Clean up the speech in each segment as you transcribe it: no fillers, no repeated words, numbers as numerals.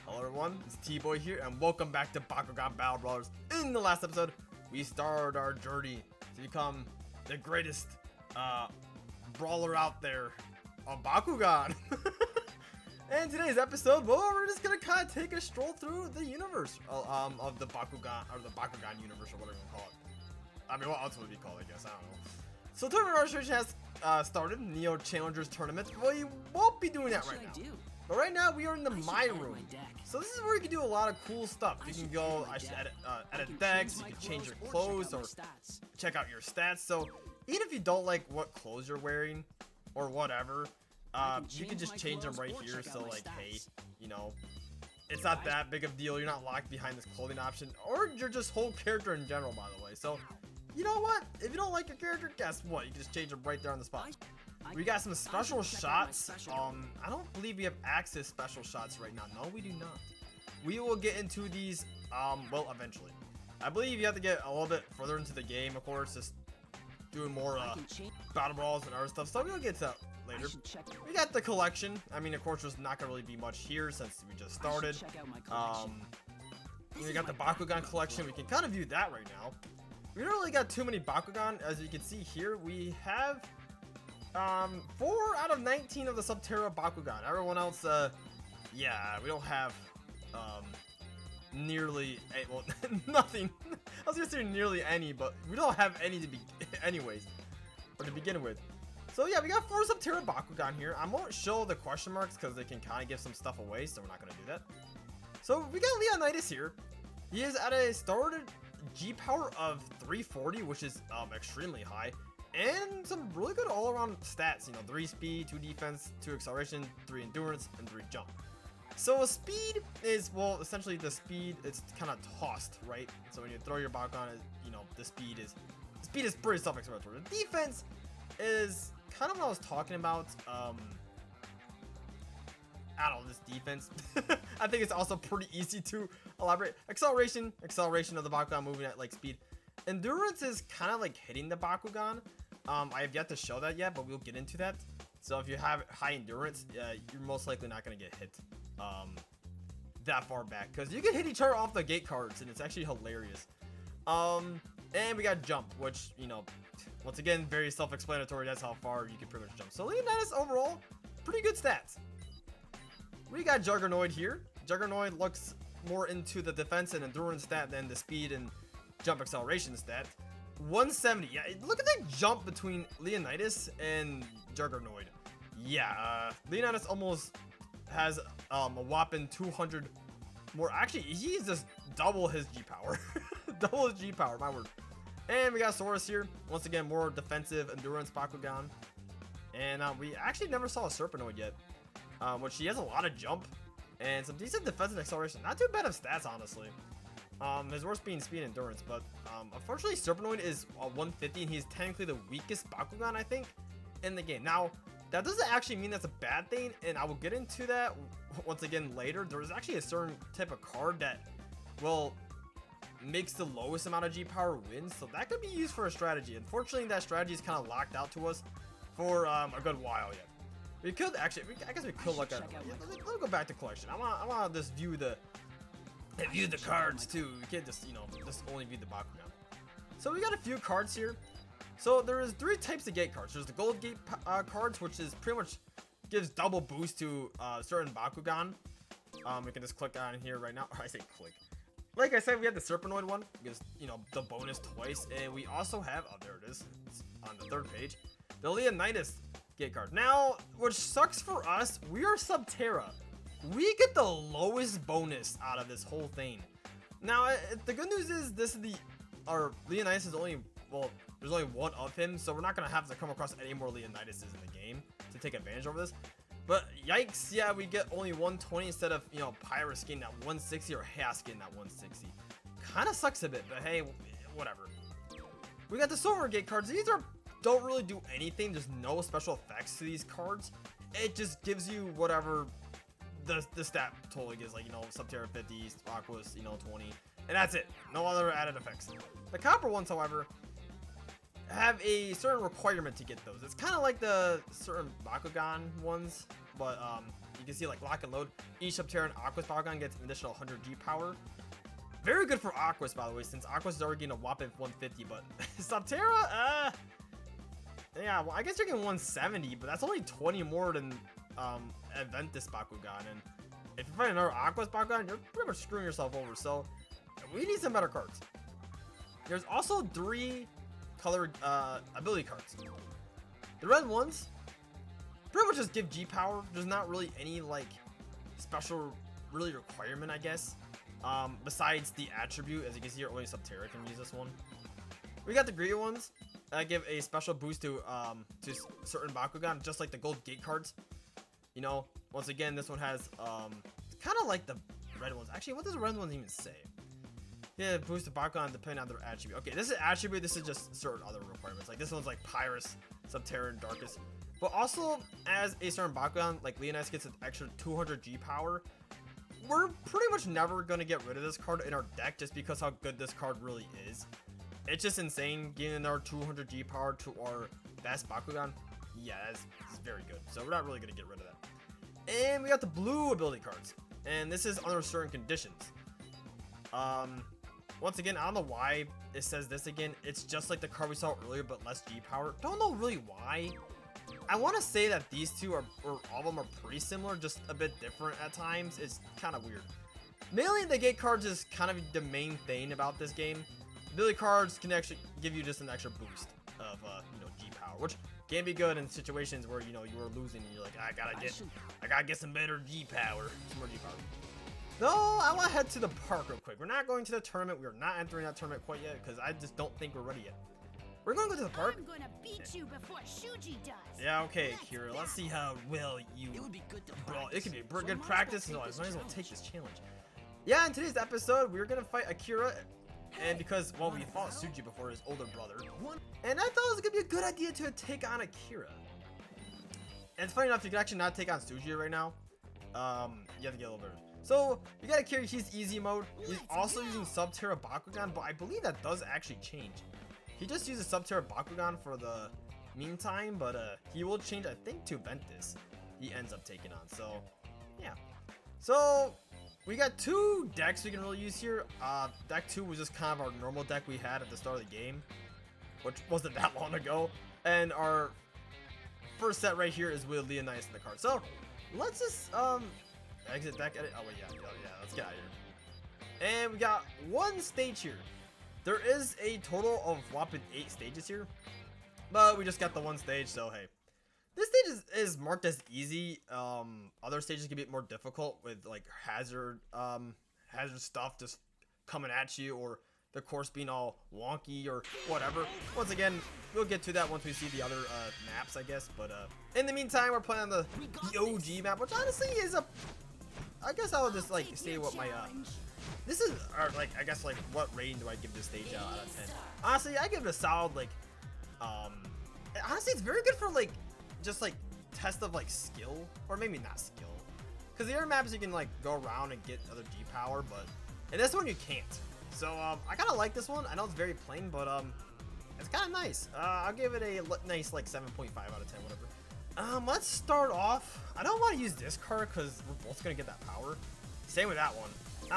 Hello everyone, it's T.Boy here, and welcome back to Bakugan Brawlers. In the last episode, we started our journey to become the greatest brawler out there on Bakugan. And today's episode, well, we're just gonna kind of take a stroll through the universe of the Bakugan, or the Bakugan universe, or whatever you call it. I mean, what else would it be called, I guess, I don't know. So tournament registration has started, Neo Challengers Tournament. Well, you won't be doing that right now. But right now, we are in the My Room. So this is where you can do a lot of cool stuff. You can go, edit decks, you can change your clothes, or check out your stats. So even if you don't like what clothes you're wearing, or whatever, you can just change them right here. So like, hey, you know, it's not that big of a deal. You're not locked behind this clothing option, or your just whole character in general, by the way. So, you know what? If you don't like your character, guess what? You can just change them right there on the spot. We got some special shots. I don't believe we have access special shots right now. No, we do not. We will get into these, well, eventually. I believe you have to get a little bit further into the game, of course, just doing more battle brawls and other stuff. So we'll get to that later. We got the collection. I mean, of course, there's not gonna really be much here since we just started. We got the Bakugan collection. We can kind of view that right now. We don't really got too many Bakugan. As you can see here, we have 4 out of 19 of the Subterra Bakugan. Everyone else, yeah, we don't have nearly well, nothing. I was gonna say nearly any, but we don't have any to be anyways, or to begin with. So yeah, we got 4 Subterra Bakugan here. I won't show the question marks because they can kind of give some stuff away, so we're not gonna do that. So we got Leonidas here. He is at a started G power of 340, which is extremely high. And some really good all-around stats, you know, 3 speed, 2 defense, 2 acceleration, 3 endurance, and 3 jump. So speed is, well, essentially the speed, it's kind of tossed, right? So when you throw your Bakugan, you know, the speed is pretty self-explanatory. The defense is kind of what I was talking about. I don't know, this defense. I think it's also pretty easy to elaborate. Acceleration of the Bakugan moving at like speed. Endurance is kind of like hitting the Bakugan. I have yet to show that yet, but we'll get into that. So if you have high endurance, you're most likely not going to get hit that far back, because you can hit each other off the gate cards, and it's actually hilarious. And we got jump, which, you know, once again, very self-explanatory. That's how far you can pretty much jump. So Leonidas overall, pretty good stats. We got Juggernaut here. Juggernaut looks more into the defense and endurance stat than the speed and jump acceleration stat. 170. Yeah, look at the jump between Leonidas and Juggernaut. Yeah, Leonidas almost has a whopping 200 more. Actually, he's just double his G power. Double his G power, my word. And we got Saurus here. Once again, more defensive endurance Bakugan. And we actually never saw a Serpenoid yet, which he has a lot of jump and some decent defensive acceleration. Not too bad of stats, honestly. His worst being speed and endurance, but unfortunately Serpenoid is 150 and he's technically the weakest Bakugan, I think, in the game. Now, that doesn't actually mean that's a bad thing, and I will get into that once again later. There's actually a certain type of card that, well, makes the lowest amount of G power win, so that could be used for a strategy. Unfortunately, that strategy is kind of locked out to us for a good while yet. We could actually, I guess we could look at it. Yeah, let's go back to collection. I want to just view the cards too. You can't just, you know, just only view the Bakugan. So we got a few cards here. So there is 3 types of gate cards. There's the gold gate cards, which is pretty much gives double boost to certain Bakugan. We can just click on here right now. I say click. Like I said, we have the Serpenoid one, gives, you know, the bonus twice, and we also have, oh, there it is, it's on the 3rd page, the Leonidas gate card. Now, which sucks for us, we are Subterra. We get the lowest bonus out of this whole thing. Now, the good news is this is our Leonidas is only, well, there's only one of him, so we're not going to have to come across any more Leonidases in the game to take advantage over this. But yikes, yeah, we get only 120 instead of, you know, Pyrus getting that 160 or Haas getting that 160. Kind of sucks a bit, but hey, whatever. We got the Silver Gate cards. These don't really do anything. There's no special effects to these cards. It just gives you whatever the stat totally gives, like, you know, Subterra 50, Aqua's, you know, 20, and that's it. No other added effects. The copper ones, however, have a certain requirement to get those. It's kind of like the certain Bakugan ones, but You can see like lock and load. Each Subterra and Aqua's Bakugan gets an additional 100 G power. Very good for Aqua's, by the way, since Aqua's is already getting a whopping 150, but Subterra, yeah, well, I guess you're getting 170, but that's only 20 more than Aventus Bakugan, and if you find another Aqua's Bakugan, you're pretty much screwing yourself over, so we need some better cards. There's also 3 colored ability cards. The red ones pretty much just give G power. There's not really any like special really requirement, I guess, besides the attribute. As you can see here, only Subterra can use this one. We got the green ones that give a special boost to certain Bakugan, just like the gold gate cards. You know, once again, this one has kind of like the red ones. Actually, what does the red ones even say? Yeah, boost the Bakugan depending on their attribute. Okay, this is attribute. This is just certain other requirements. Like this one's like Pyrus, Subterra, and Darkest. But also, as a certain Bakugan, like Leonidas gets an extra 200 G power. We're pretty much never gonna get rid of this card in our deck just because how good this card really is. It's just insane giving our 200 G power to our best Bakugan. Yeah, it's very good. So we're not really gonna get rid of that. And we got the blue ability cards, and this is under certain conditions. Once again, I don't know why it says this again. It's just like the card we saw earlier, but less G power. Don't know really why. I want to say that these two are, or all of them are pretty similar, just a bit different at times. It's kind of weird. Mainly the gate cards is kind of the main thing about this game. Ability cards can actually give you just an extra boost of, you know, G power, which can be good in situations where, you know, you are losing and you're like, I gotta get some better G power, some more G power. No, I want to head to the park real quick. We're not going to the tournament. We are not entering that tournament quite yet because I just don't think we're ready yet. We're going to go to the park. I'm gonna beat you before Shuji does. Yeah, okay, Akira. Let's see how well you brawl. It could be a good practice, so I might as well take this challenge. Yeah, in today's episode, we're gonna fight Akira, and because, well, we fought Suji before, his older brother, and I thought it was gonna be a good idea to take on Akira. And it's funny enough, you can actually not take on Suji right now. You have to get a little bit. So, you got Akira, he's easy mode. He's also using Subterra Bakugan, but I believe that does actually change. He just uses Subterra Bakugan for the meantime, but he will change, I think, to Ventus. He ends up taking on, so, yeah. So, we got 2 decks we can really use here. Deck 2 was just kind of our normal deck we had at the start of the game, which wasn't that long ago. And our first set right here is with Leonidas in the card. So, let's just, exit deck edit. Oh, wait, yeah, let's get out of here. And we got 1 stage here. There is a total of whopping 8 stages here, but we just got the 1 stage, so hey. This stage is marked as easy. Other stages can be more difficult with like hazard stuff just coming at you, or the course being all wonky or whatever. Once again, we'll get to that once we see the other maps, I guess. But in the meantime, we're playing on the OG map, which honestly is a. I guess I'll just like say what my this is, or like, I guess like what rating do I give this stage out of 10? Honestly, I give it a solid like, honestly, it's very good for like, just like test of like skill, or maybe not skill, because the other maps you can like go around and get other G power, but in this one you can't. So I kind of like this one. I know it's very plain, but it's kind of nice. I'll give it a nice like 7.5 out of 10, whatever. Let's start off. I don't want to use this card because we're both gonna get that power. Same with that one.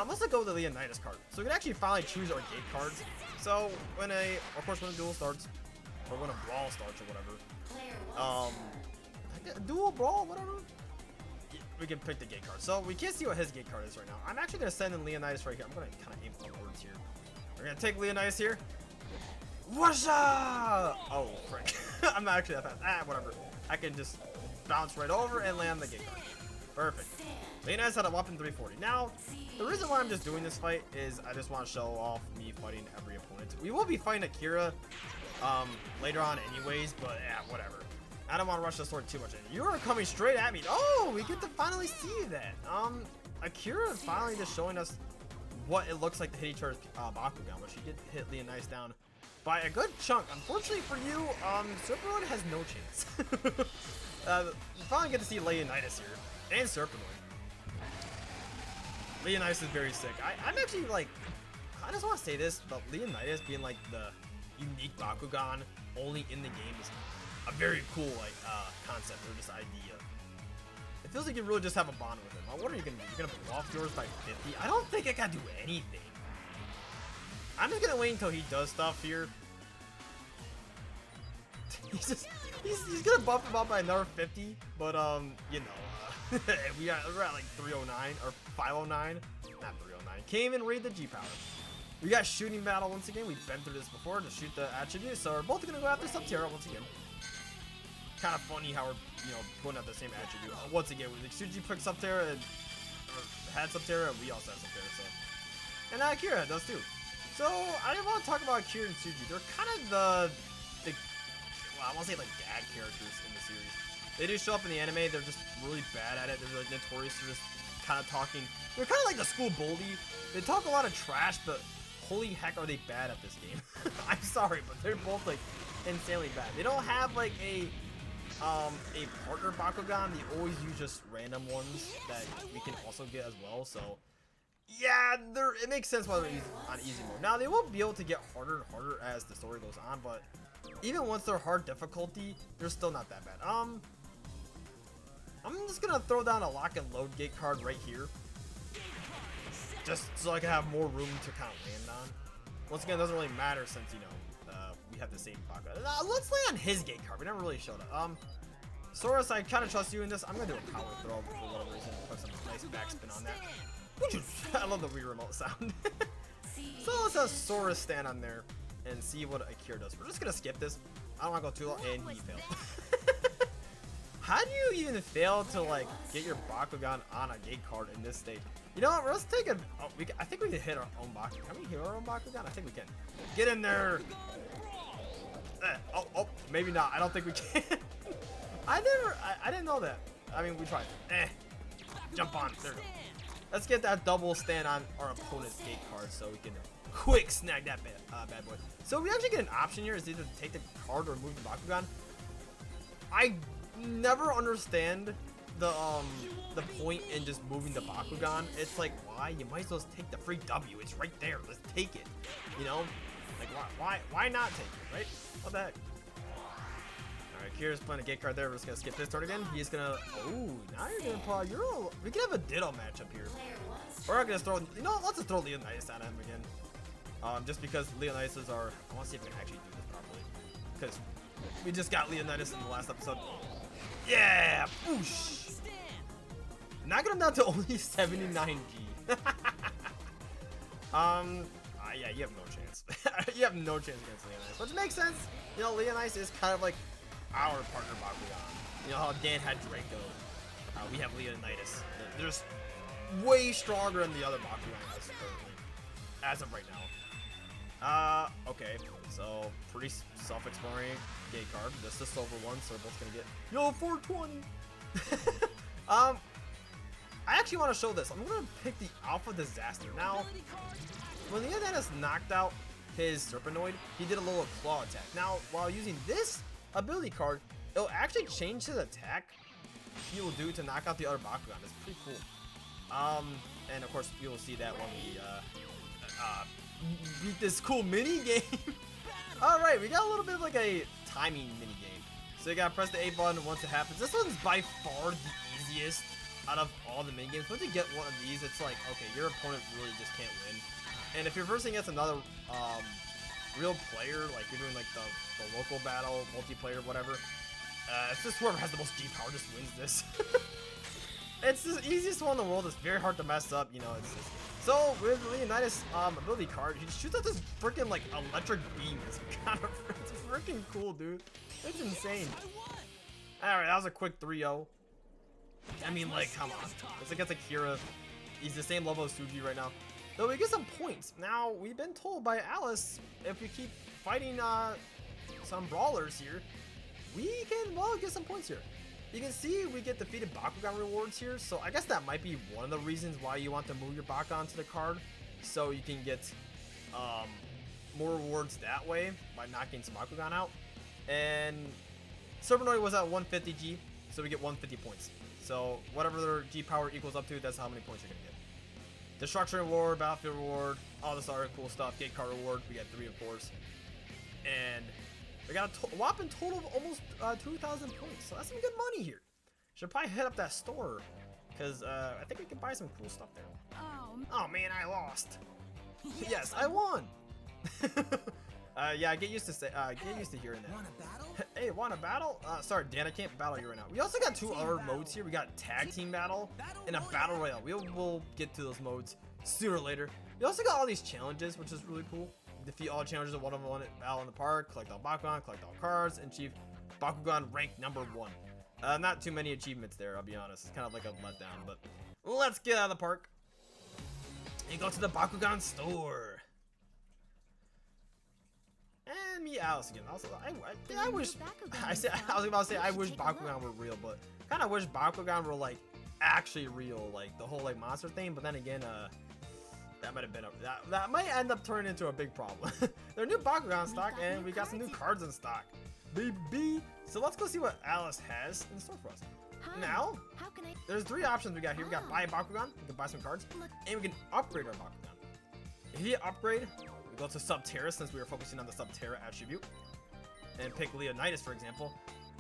Let's go with the Leonidas card. So we can actually finally choose our gate cards. So when of course when a duel starts, or when a brawl starts or whatever, duel, brawl, whatever, we can pick the gate card. So we can't see what his gate card is right now. I'm actually gonna send in Leonidas right here. I'm gonna kind of aim upwards here. We're gonna take Leonidas here. Washa! Oh, frick. I'm not actually that fast. Whatever. I can just bounce right over and land the gate card. Perfect. Leonidas had a whopping 340. Now, the reason why I'm just doing this fight is I just want to show off me fighting every opponent. We will be fighting Akira later on anyways, but yeah, whatever. I don't want to rush the sword too much. You are coming straight at me. Oh, we get to finally see that. Akira is finally just showing us what it looks like to hit each other's Bakugan, but she did hit Leonidas down by a good chunk. Unfortunately for you, Serpenoid has no chance. You finally get to see Leonidas here, and Serpenoid. Leonidas is very sick. I'm actually like, I just want to say this, but Leonidas being like the unique Bakugan only in the game is a very cool like concept or just idea. feels like you really just have a bond with him. What are you gonna do? You're gonna blow off yours by 50? I don't think I can do anything. I'm just gonna wait until he does stuff here. He's gonna buff him up by another 50, but you know, we're at like 309 or 509, not 309. Can't even read the G power. We got shooting battle once again. We've been through this before to shoot the attribute, so we're both gonna go after Sub-Zero once again. Kind of funny how we're going at the same attribute. Once again, like Suji picked Sub-Zero and had Sub-Zero, and we also have Sub-Zero. So, and Akira does too. So I didn't want to talk about Akira and Suji. They're kind of the well, I want to say like dad characters in the series. They do show up in the anime. They're just really bad at it. They're like notorious for just kind of talking. They're kind of like the school bully. They talk a lot of trash, but holy heck, are they bad at this game? I'm sorry, but they're both like insanely bad. They don't have like a partner Bakugan. They always use just random ones that we can also get as well. So yeah, it makes sense why they're on easy mode. Now they will be able to get harder and harder as the story goes on, but even once they're hard difficulty, they're still not that bad. I'm just gonna throw down a lock and load gate card right here, just so I can have more room to kind of land on. Once again, it doesn't really matter since we have the same Bakugan. Let's land on his gate card. We never really showed up. Saurus, I kind of trust you in this. I'm gonna do a power throw for whatever reason. Put some nice backspin on that. I love the Wii remote sound. So let's have Saurus stand on there and see what Akira does. We're just gonna skip this. I don't want to go too long, and he failed. How do you even fail to like get your Bakugan on a gate card in this stage? You know what? Let's take a. Oh, I think we can hit our own Bakugan. Can we hit our own Bakugan? I think we can. Get in there. Oh, maybe not. I don't think we can. I didn't know that. I mean, we tried. Jump on. There we go. Let's get that double stand on our opponent's gate card so we can quick snag that bad boy. So we actually get an option here is either to take the card or move the Bakugan. I never understand the point in just moving the Bakugan. It's like, why? You might as well just take the free W. It's right there. Let's take it. You know? Like, why not take it, right? What the heck? Alright, Kira's playing a gate card there. We're just gonna skip this turn again. He's gonna. Oh, now you're gonna pull. We can have a Ditto matchup here. Or I'm gonna throw. You know, let's just throw Leonidas on him again. Just because Leonidas are. I want to see if we can actually do this properly. Because we just got Leonidas in the last episode. Yeah, boosh. Knocking him down to only 79G. Yeah, you have no chance. You have no chance against Leonidas, which makes sense. You know, Leonidas is kind of like our partner Bakugan. You know how Dan had Draco. We have Leonidas. They're just way stronger than the other Bakugan currently, as of right now. Okay, so pretty self-exploring gate card. This is the silver one, so we're both gonna get 420. I actually want to show this. I'm gonna pick the Alpha Disaster. Now, when Leonidas knocked out his Serpenoid, he did a little claw attack. Now, while using this ability card, it'll actually change his attack he will do to knock out the other Bakugan. It's pretty cool. And of course, you'll see that when we beat this cool mini game. All right, we got a little bit of like a timing mini game. So you gotta press the A button once it happens. This one's by far the easiest out of all the mini games. Once you get one of these, it's like, okay, your opponent really just can't win. And if you're versing against another real player, like you're doing like the local battle, multiplayer, whatever, it's just whoever has the most G power just wins this. It's the easiest one in the world. It's very hard to mess up, you know. So with Leonidas ability card, he shoots out this freaking like electric beam. It's freaking cool, dude. It's insane. All right, that was a quick 3-0. I mean, like, come on. It's against Akira. He's the same level as Suji right now. Though we get some points. Now, we've been told by Alice, if we keep fighting some brawlers here, we can, well, get some points here. You can see we get defeated Bakugan rewards here, so I guess that might be one of the reasons why you want to move your Bakugan to the card, so you can get more rewards that way by knocking some Bakugan out. And Serpenoid was at 150G, so we get 150 points. So whatever their G power equals up to, that's how many points you're gonna get. Destruction reward, battlefield reward, all this other cool stuff. Gate card reward, we got 3 of course, and we got a whopping total of almost 2,000 points. So that's some good money here. Should probably hit up that store, because I think we can buy some cool stuff there. Oh man, I lost. Yes, I won. Yeah, get used to hearing that. Want a battle? Hey, want a battle? Sorry, Dan, I can't battle you right now. We also got two other modes here. We got tag team battle and a battle royale. We'll get to those modes sooner or later. We also got all these challenges, which is really cool. Defeat all challenges of one-on-one battle in the park. Collect all Bakugan, collect all cards, and achieve Bakugan rank #1. Not too many achievements there, I'll be honest. It's kind of like a letdown, but let's get out of the park and go to the Bakugan store. And meet Alice again. Also, I wish I was about to say I wish Bakugan were real, but kind of wish Bakugan were like actually real, like the whole like monster thing. But then again, that might have been that might end up turning into a big problem. There are new Bakugan stock, and we got some new cards in stock, baby. So let's go see what Alice has in store for us. Now, there's 3 options we got here. We got buy a Bakugan, we can buy some cards, and we can upgrade our Bakugan. If you upgrade, we go to Subterra, since we were focusing on the Subterra attribute, and pick Leonidas, for example.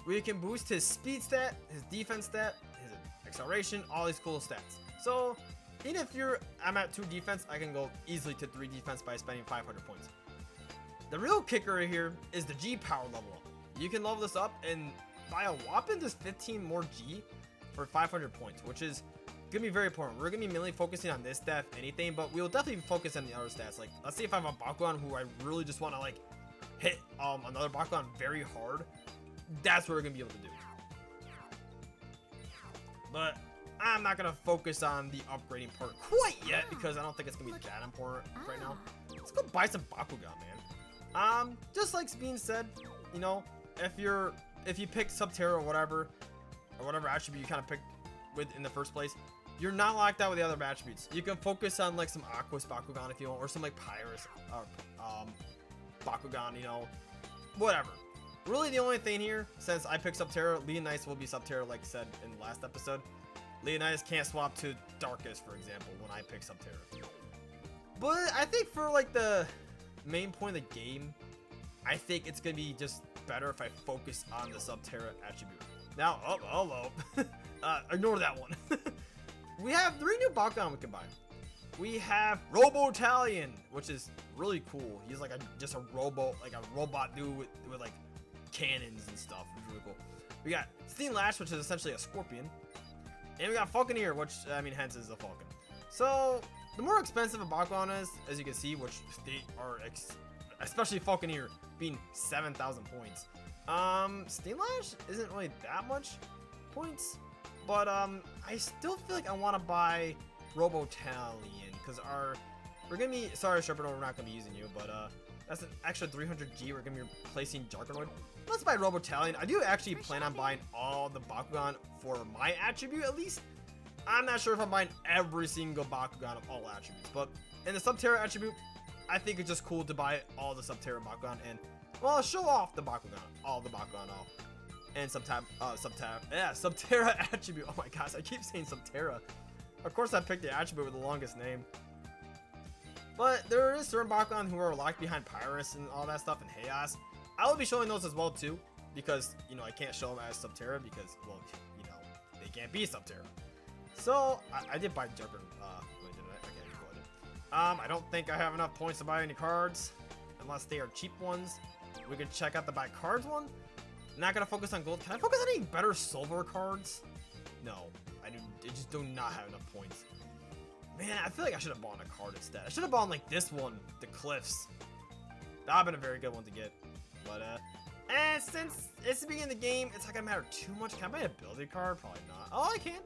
We can boost his speed stat, his defense stat, his acceleration, all these cool stats. So, even if I'm at 2 defense, I can go easily to 3 defense by spending 500 points. The real kicker here is the G power level up. You can level this up and buy a whopping just 15 more G for 500 points, which is gonna be very important. We're gonna be mainly focusing on this stat, if anything, but we'll definitely focus on the other stats. Like, let's see if I have a Bakugan who I really just want to like hit another Bakugan very hard. That's what we're gonna be able to do. But I'm not gonna focus on the upgrading part quite yet, because I don't think it's gonna be that important right now. Let's go buy some Bakugan, man. Just like being said, you know, if you pick Subterra or whatever attribute you kind of picked with in the first place, you're not locked out with the other attributes. You can focus on like some Aqua's Bakugan if you want, or some like Pyrus Bakugan, you know, whatever. Really, the only thing here, since I picked Subterra, Leonidas will be Subterra, like I said in the last episode. Leonidas can't swap to Darkest, for example, when I pick Subterra. But I think for like the main point of the game, I think it's gonna be just better if I focus on the Subterra attribute. Now, oh, hello. Ignore that one. We have 3 new Bakugan we can buy. We have Robo-Italian, which is really cool. He's like just a robot dude with like cannons and stuff. It's really cool. We got Steam Lash, which is essentially a scorpion. And we got Falconeer, which, I mean, hence is a falcon. So, the more expensive a Bakugan is, as you can see, which they are, especially Falconeer, being 7,000 points. Steam Lash isn't really that much points, but, I still feel like I want to buy Robo-Italian, because we're going to be, sorry, Sherpa, we're not going to be using you, but, that's an extra 300G we're going to be replacing Jargonoid. Let's buy Robo-Italian. I do actually plan on buying all the Bakugan for my attribute, at least. I'm not sure if I'm buying every single Bakugan of all attributes, but in the Subterra attribute, I think it's just cool to buy all the Subterra Bakugan and, well, show off the Bakugan, all the Bakugan off. And Subterra attribute. Oh my gosh, I keep saying Subterra. Of course, I picked the attribute with the longest name. But there is certain Bakugan who are locked behind Pyrus and all that stuff and Chaos. I will be showing those as well too, because, you know, I can't show them as Subterra because, well, you know, they can't be Subterra. So I did buy Juggernaut. Wait, did I? Okay, go ahead. I don't think I have enough points to buy any cards, unless they are cheap ones. We can check out the buy cards one. Not gonna focus on gold. Can I focus on any better silver cards? No, I just do not have enough points. Man, I feel like I should have bought a card instead. I should have bought like this one, the Cliffs. That would have been a very good one to get. But and since it's the beginning of the game, it's not gonna matter too much. Can I buy a ability card? Probably not. Oh, I can.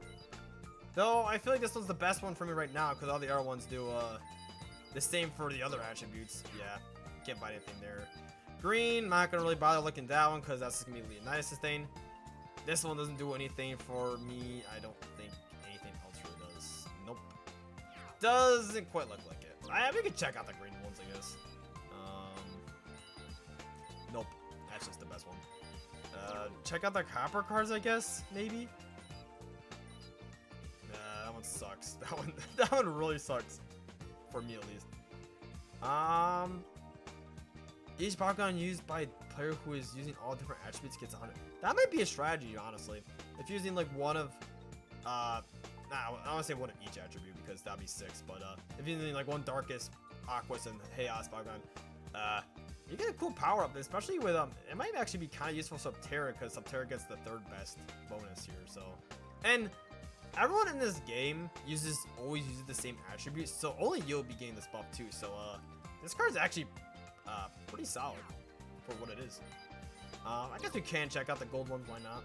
Though I feel like this one's the best one for me right now, because all the other ones do the same for the other attributes. Yeah, can't buy anything there. Green, not gonna really bother looking at that one, because that's just gonna be Leonidas' thing. This one doesn't do anything for me. I don't think anything else really does. Nope. Doesn't quite look like it. We can check out the green ones, I guess. Nope. That's just the best one. Check out the copper cards, I guess, maybe? Nah, that one sucks. That one really sucks. For me, at least. Each Bakugan used by a player who is using all different attributes gets 100. That might be a strategy, honestly. If you're using like one of, I don't want to say one of each attribute because that'd be 6. But if you're using like one Darkest, Aquas, and Chaos Bakugan, you get a cool power up, especially with it might actually be kind of useful for Subterra because Subterra gets the 3rd best bonus here. So, and everyone in this game always uses the same attributes, so only you'll be getting this buff too. So this card's actually pretty solid for what it is. I guess we can check out the gold ones, why not?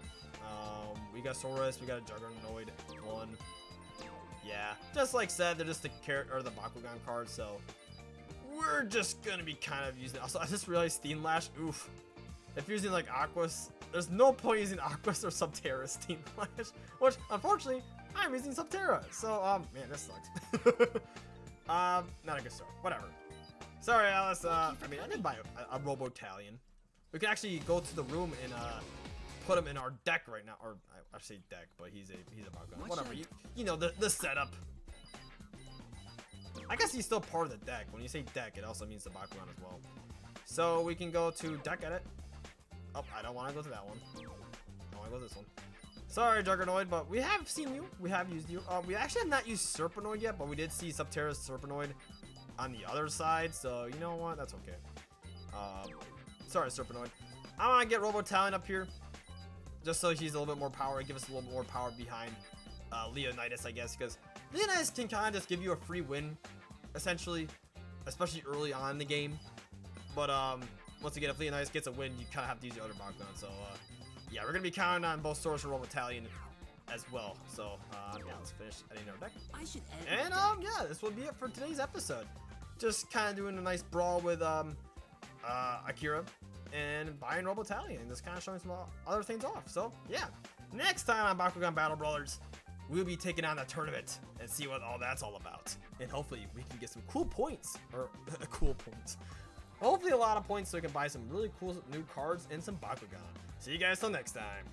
We got Saurus, we got a Juggernaut one. Yeah, just like said, they're just the character or the Bakugan cards, so we're just gonna be kind of using. Also, I just realized Steam Lash. Oof. If you're using like Aquas, there's no point using Aquas or Subterra Steam Lash, which unfortunately I'm using Subterra. So man, this sucks. Not a good start. Whatever. Sorry, Alice. I mean, I did buy a Robo-Talion. We can actually go to the room and put him in our deck right now, or I say deck, but he's a Bakugan. Whatever. You know the setup. I guess he's still part of the deck. When you say deck, it also means the Bakugan as well. So we can go to deck edit. Oh, I don't want to go to that one. I want to go to this one. Sorry, Juggernaut, but we have seen you. We have used you. We actually have not used Serpenoid yet, but we did see Subterra's Serpenoid on the other side. So you know what? That's okay. Sorry, Serpenoid. I want to get Robo-Talion up here, just so he's a little bit more power. Give us a little more power behind Leonidas, I guess, because Leonidas can kind of just give you a free win, essentially, especially early on in the game. But once again, if Leonidas gets a win, you kind of have to use the other Bakugan. So yeah, we're gonna be counting on both Saurus and Robo-Talion as well. So yeah, let's finish editing our deck. And yeah, this will be it for today's episode. Just kind of doing a nice brawl with Akira and buying Robo-Talion and just kind of showing some other things off. So yeah, next time on Bakugan Battle Brawlers, we'll be taking on the tournament and see what all that's all about. And hopefully we can get some cool points, or cool points. Hopefully a lot of points so we can buy some really cool new cards and some Bakugan. See you guys till next time.